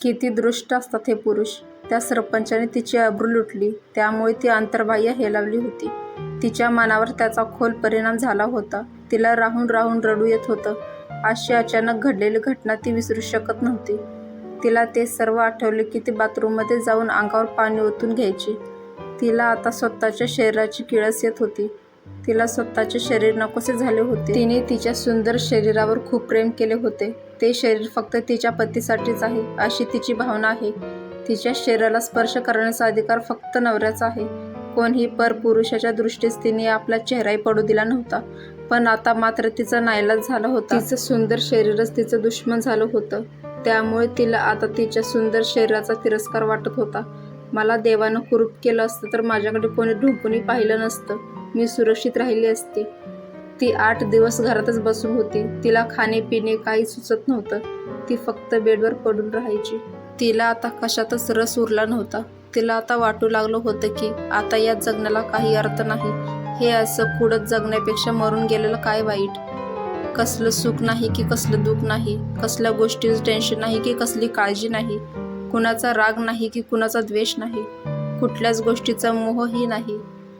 किती दृष्ट असतात हे पुरुष. त्या सरपंचाने तिची अब्रू लुटली, त्यामुळे ती अंतर्बाह्य हेलावली होती. तिच्या मनावर त्याचा खोल परिणाम झाला होता. तिला राहून राहून रडू येत होतं. अशी अचानक घडलेली घटना ती विसरू शकत नव्हती. तिला ते सर्व आठवले की ती बाथरूममध्ये जाऊन अंगावर पाणी ओतून घ्यायची. तिला आता स्वतःच्या शरीराची किळस येत होती. तिला स्वतःचे शरीर नकोसे झाले होते. तिने तिच्या सुंदर शरीरावर खूप प्रेम केले होते. ते शरीर फक्त तिच्या पतीसाठीच आहे अशी तिची भावना आहे. तिच्या शरीराला स्पर्श करण्याचा अधिकार फक्त नवऱ्याचा आहे. कोणीही परपुरुषाच्या दृष्टीस तिने आपला चेहराही पडू दिला नव्हता. पण आता मात्र तिचा नाईलाज झाला होता. तिचं सुंदर शरीरच तिचं दुश्मन झालं होतं. त्यामुळे तिला आता तिच्या सुंदर शरीराचा तिरस्कार वाटत होता. मला देवानं कुरूप केलं असतं तर माझ्याकडे कोणी ढुंकूनही पाहिलं नसतं. मी सुरक्षित राहिली असती. ती 8 दिवस घरातच बसून होती. तिला खाणे पिणे काही सुचत नव्हतं. ती फक्त बेडवर पडून राहायची. तिला आता कशातच रस उरला नव्हता. तिला आता वाटू लागलं होतं की आता या जगण्याला काही अर्थ नाही. हे असं कुडत जगण्यापेक्षा मरून गेलेलं काय वाईट. कसलं सुख नाही की कसलं दुःख नाही. कसल्या गोष्टीचं टेन्शन नाही की कसली काळजी नाही. कुणाचा राग नाही की कुणाचा द्वेष नाही. कुठल्याच गोष्टीचा मोहही नाही.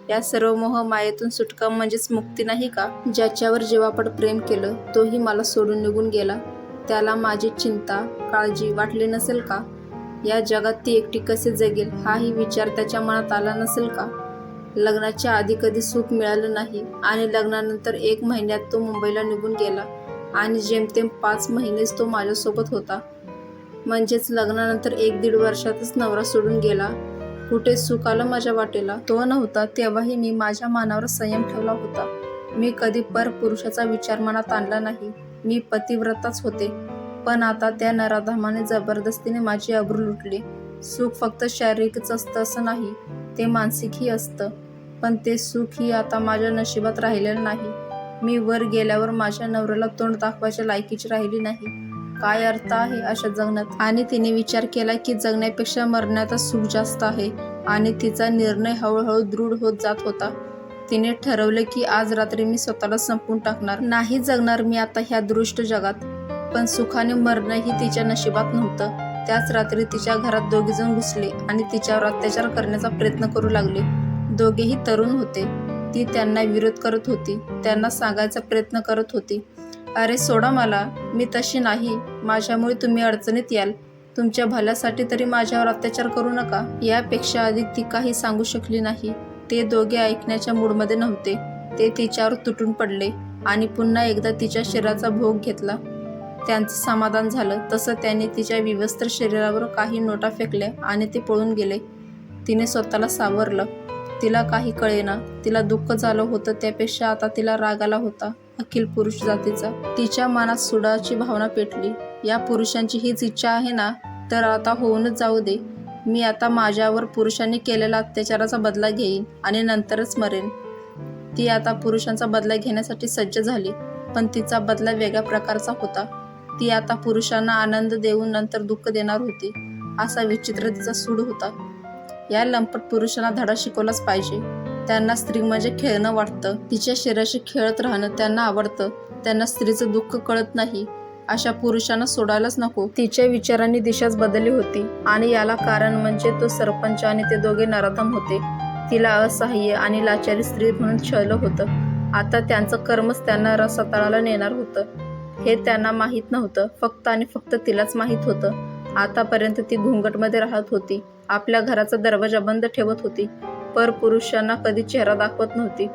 या सर्व मोह मायेतून सुटका म्हणजेच मुक्ती नाही का? ज्याच्यावर जीवापड प्रेम केलं तोही मला सोडून निघून गेला. त्याला माझी चिंता काळजी वाटली नसेल का? या जगात ती एकटी कसे जगेल हाही विचार त्याच्या मनात आला नसेल का? लग्नाच्या आधी कधी सुख मिळालं नाही आणि लग्नानंतर 1 महिन्यात तो मुंबईला निघून गेला आणि जेमतेम 5 महिनेच तो माझ्यासोबत होता. म्हणजेच लग्नानंतर 1-1.5 वर्षातच नवरा सोडून गेला. कुठे सुख आलं माझ्या वाटेला? तो नव्हता तेव्हाही मी माझ्या मनावर संयम ठेवला होता. मी कधी परपुरुषाचा विचार मनात आणला नाही. मी पतिव्रताच होते. पण आता त्या नराधमाने जबरदस्तीने माझी अब्रू लुटली. सुख फक्त शारीरिकच असतं असं नाही, ते मानसिकही असतं. पण ते सुखही आता माझ्या नशिबात राहिलेलं नाही. मी वर गेल्यावर माझ्या नवऱ्याला तोंड दाखवायच्या लायकीची राहिली नाही. काय अर्थ आहे अशा जगण्यात? आणि तिने विचार केला की जगण्यापेक्षा मरण्यातच सुख जास्त आहे आणि तिचा निर्णय हळूहळू दृढ होत जात होता. तिने ठरवले की आज रात्री मी स्वतःला संपवून टाकणार. नाही जगणार मी आता ह्या दृष्ट जगात. पण सुखाने मरणंही तिच्या नशिबात नव्हतं. त्याच रात्री तिच्या घरात 2 जण घुसले आणि तिच्यावर अत्याचार करण्याचा प्रयत्न करू लागले. दोघेही तरुण होते. ती त्यांना विरोध करत होती. त्यांना सांगायचा प्रयत्न करत होती, अरे सोडा मला, मी तशी नाही. माझ्यामुळे तुम्ही अडचणीत याल. तुमच्या भल्यासाठी तरी माझ्यावर अत्याचार करू नका. यापेक्षा अधिक ती काही सांगू शकली नाही. ते दोघे ऐकण्याच्या मूडमध्ये नव्हते. ते तिच्यावर तुटून पडले आणि पुन्हा एकदा तिच्या शरीराचा भोग घेतला. त्यांचं समाधान झालं. तसं त्यांनी तिच्या विवस्त्र शरीरावर काही नोटा फेकल्या आणि ते पळून गेले. तिने स्वतःला सावरलं. तिला काही कळेना. तिला दुःख झालं होतं त्यापेक्षा आता तिला राग आला होता अखिल पुरुष जातीचा. तिच्या मनात सुडाची भावना पेटली. या पुरुषांची हीच इच्छा आहे ना, तर आता होऊनच जाऊ दे. मी आता माझ्यावर पुरुषांनी केलेला अत्याचाराचा बदला घेईन आणि नंतरच मरेन. ती आता पुरुषांचा बदला घेण्यासाठी सज्ज झाली. पण तिचा बदला वेगळ्या प्रकारचा होता. ती आता पुरुषांना आनंद देऊन नंतर दुःख देणार होती. असा विचित्र तिचा सूड होता. या लंपट पुरुषांना धडा शिकवलाच पाहिजे. त्यांना स्त्री म्हणजे खेळणं वाटतं. तिच्या शरीराशी खेळत राहणं त्यांना आवडतं. त्यांना स्त्रीचं दुःख कळत नाही. अशा पुरुषांना सोडायलाच नको. तिच्या विचारांनी दिशाच बदलली होती आणि याला कारण म्हणजे तो सरपंच आणि ते दोघे नराधम होते. तिला असहाय्य आणि लाचारी स्त्री म्हणून छळलं होतं. आता त्यांचं कर्मच त्यांना रसातळाला नेणार होतं. हे त्यांना माहीत नव्हतं. फक्त आणि फक्त तिलाच माहीत होतं. आतापर्यंत ती घुंगटमध्ये राहत होती. आपल्या घराचा दरवाजा बंद ठेवत होती. परपुरुषांना कधी चेहरा दाखवत नव्हती.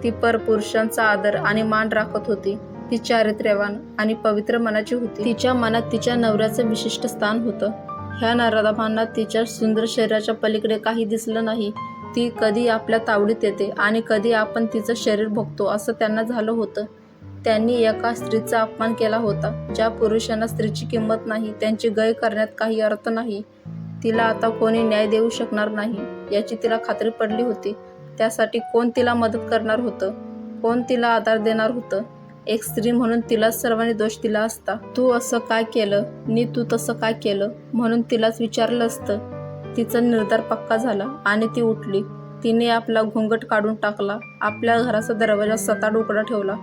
ती परपुरुषांचा आदर आणि मान राखत होती. ती चारित्र्यवान आणि पवित्र मनाची होती. तिच्या मनात तिच्या नवऱ्याचं विशिष्ट स्थान होतं. ह्या नराधमांना तिच्या सुंदर शरीराच्या पलीकडे काही दिसलं नाही. ती कधी आपल्या तावडीत येते आणि कधी आपण तिचं शरीर भोगतो असं त्यांना झालं होतं. त्यांनी एका स्त्रीचा अपमान केला होता. ज्या पुरुषांना स्त्रीची किंमत नाही त्यांची गय करण्यात काही अर्थ नाही. तिला आता कोणी न्याय देऊ शकणार नाही याची तिला खात्री पडली होती. त्यासाठी कोण तिला मदत करणार होतं? कोण तिला आधार देणार होतं? एक स्त्री म्हणून तिलाच सर्वांनी दोष दिला असता. तू असं काय केलं नि तू तसं काय केलं म्हणून तिलाच विचारलं असतं. तिचा निर्धार पक्का झाला आणि ती उठली. तिने आपला घुंगट काढून टाकला. आपल्या घराचा दरवाजा सताड उघडा ठेवला.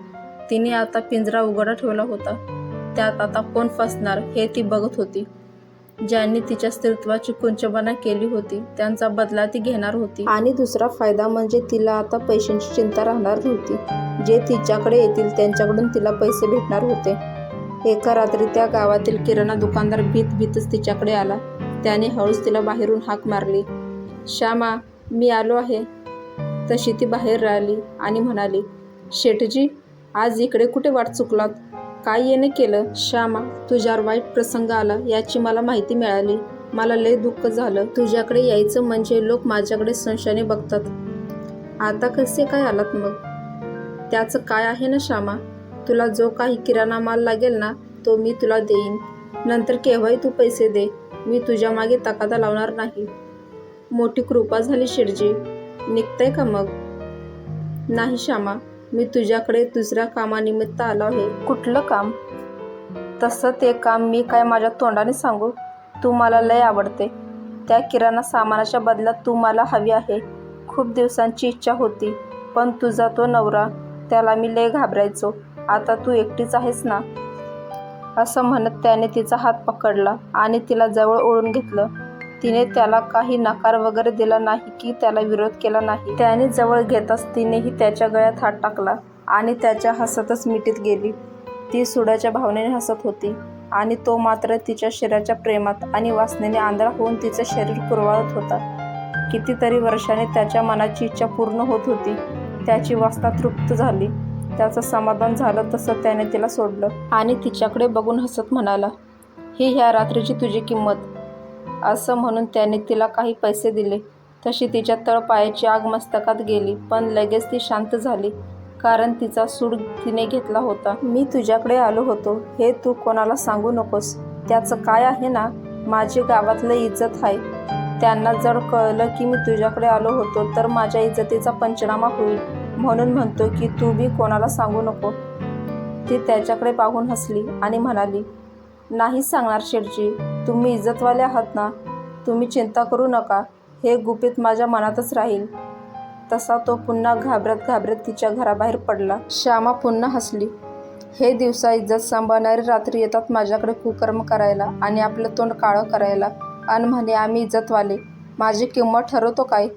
तिने आता पिंजरा उघडा ठेवला होता. त्यात आता कोण फसणार हे ती बघत होती. ज्यांनी तिच्या स्त्रीत्वाची कुंचबना केली होती त्यांचा बदला ती घेणार होती. आणि दुसरा फायदा म्हणजे तिला आता पैशांची चिंता राहणार नव्हती. जे तिच्याकडे येतील त्यांच्याकडून तिला पैसे भेटणार होते. एका रात्री त्या गावातील किराणा दुकानदार भीतच तिच्याकडे आला. त्याने हळूच तिला बाहेरून हाक मारली, श्यामा, मी आलो आहे. तशी ती बाहेर आली आणि म्हणाली, शेठजी, आज इकडे कुठे वाट चुकलात? काय येणे केलं? श्यामा, तुझ्यावर वाईट प्रसंग आला याची मला माहिती मिळाली. मला लय दुःख झालं. तुझ्याकडे यायचं म्हणजे लोक माझ्याकडे संशयाने बघतात. आता कसे काय आलात मग? त्याचं काय आहे ना श्यामा, तुला जो काही किराणा माल लागेल ना तो मी तुला देईन. नंतर केव्हाही तू पैसे दे. मी तुझ्या मागे तगादा लावणार नाही. मोठी कृपा झाली शेठजी. निघताय का मग? नाही श्यामा, मी तुझ्याकडे दुसऱ्या कामानिमित्त आलो आहे. कुठलं काम? तसं ते काम मी काय माझ्या तोंडाने सांगू? तू मला लय आवडते. त्या किराणा सामानाच्या बदल्यात तू मला हवी आहे. खूप दिवसांची इच्छा होती, पण तुझा तो नवरा, त्याला मी लय घाबरायचो. आता तू एकटीच आहेस ना? असं म्हणत त्याने तिचा हात पकडला आणि तिला जवळ ओढून घेतलं. तिने त्याला काही नकार वगैरे दिला नाही की त्याला विरोध केला नाही. त्याने जवळ घेताच तिनेही त्याच्या गळ्यात हात टाकला आणि त्याच्या हसतच मिठीत गेली. ती सुडाच्या भावनेने हसत होती आणि तो मात्र तिच्या शरीराच्या प्रेमात आणि वासनेने आंधळा होऊन तिचं शरीर कुरवाळत होता. कितीतरी वर्षांनी त्याच्या मनाची इच्छा पूर्ण होत होती. त्याची वासना तृप्त झाली. त्याचं समाधान झालं तसं त्याने तिला सोडलं आणि तिच्याकडे बघून हसत म्हणाला, ही ह्या रात्रीची तुझी किंमत. असं म्हणून त्याने तिला काही पैसे दिले. तशी तिच्या तळपायाची आग मस्तकात गेली, पण लगेच ती शांत झाली, कारण तिचा सूड तिने घेतला होता. मी तुझ्याकडे आलो होतो हे तू कोणाला सांगू नकोस. त्याचं काय आहे ना, माझी गावातलं इज्जत आहे. त्यांना जर कळलं की मी तुझ्याकडे आलो होतो तर माझ्या इज्जतीचा पंचनामा होईल. म्हणून म्हणतो की तू बी कोणाला सांगू नको. ती त्याच्याकडे पाहून हसली आणि म्हणाली, नाही सांगणार शेठजी. तुम्ही इज्जतवाले आहात ना. तुम्ही चिंता करू नका. हे गुपित माझ्या मनातच राहील. तसा तो पुन्हा घाबरत तिच्या घराबाहेर पडला. श्यामा पुन्हा हसली. हे दिवसा इज्जत सांभाळणारे रात्री येतात माझ्याकडे कुकर्म करायला आणि आपलं तोंड काळं करायला आणि म्हणे आम्ही इज्जतवाले. माझी किंमत ठरवतो काय?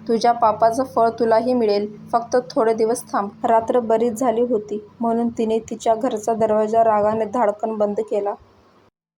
तुझ्या पापाचं फळ तुलाही मिळेल. फक्त थोडे दिवस थांब. रात्र बरीच झाली होती म्हणून तिने तिच्या घरचा दरवाजा रागाने धाडकन बंद केला.